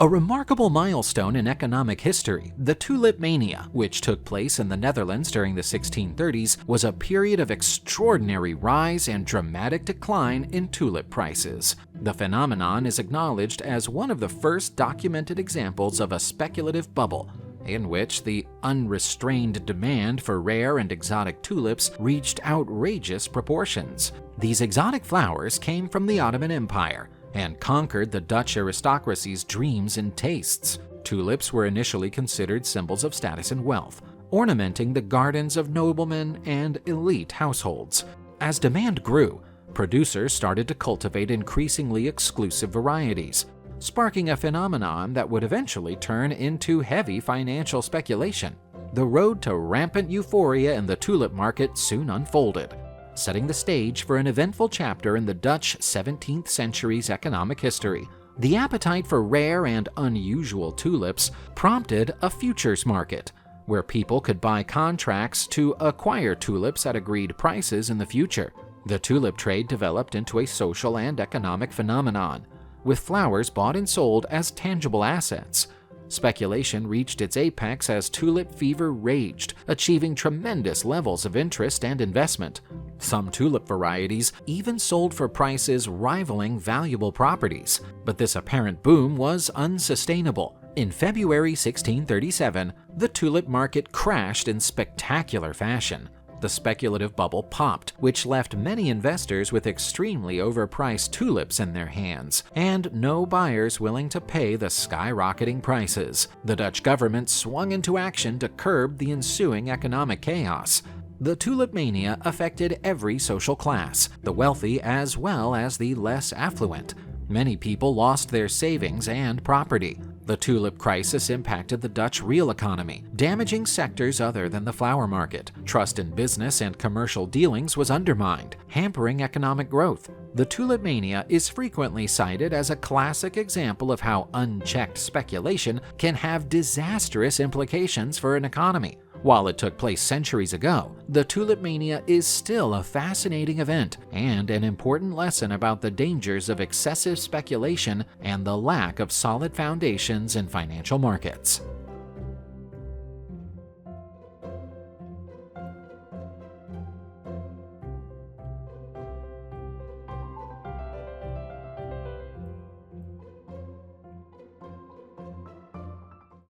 A remarkable milestone in economic history, the Tulip Mania, which took place in the Netherlands during the 1630s, was a period of extraordinary rise and dramatic decline in tulip prices. The phenomenon is acknowledged as one of the first documented examples of a speculative bubble, in which the unrestrained demand for rare and exotic tulips reached outrageous proportions. These exotic flowers came from the Ottoman Empire and conquered the Dutch aristocracy's dreams and tastes. Tulips were initially considered symbols of status and wealth, ornamenting the gardens of noblemen and elite households. As demand grew, producers started to cultivate increasingly exclusive varieties, sparking a phenomenon that would eventually turn into heavy financial speculation. The road to rampant euphoria in the tulip market soon unfolded, setting the stage for an eventful chapter in the Dutch 17th century's economic history. The appetite for rare and unusual tulips prompted a futures market, where people could buy contracts to acquire tulips at agreed prices in the future. The tulip trade developed into a social and economic phenomenon, with flowers bought and sold as tangible assets. Speculation reached its apex as tulip fever raged, achieving tremendous levels of interest and investment. Some tulip varieties even sold for prices rivaling valuable properties, but this apparent boom was unsustainable. In February 1637, the tulip market crashed in spectacular fashion. The speculative bubble popped, which left many investors with extremely overpriced tulips in their hands, and no buyers willing to pay the skyrocketing prices. The Dutch government swung into action to curb the ensuing economic chaos. The Tulip Mania affected every social class, the wealthy as well as the less affluent. Many people lost their savings and property. The tulip crisis impacted the Dutch real economy, damaging sectors other than the flower market. Trust in business and commercial dealings was undermined, hampering economic growth. The Tulip Mania is frequently cited as a classic example of how unchecked speculation can have disastrous implications for an economy. While it took place centuries ago, the Tulip Mania is still a fascinating event and an important lesson about the dangers of excessive speculation and the lack of solid foundations in financial markets.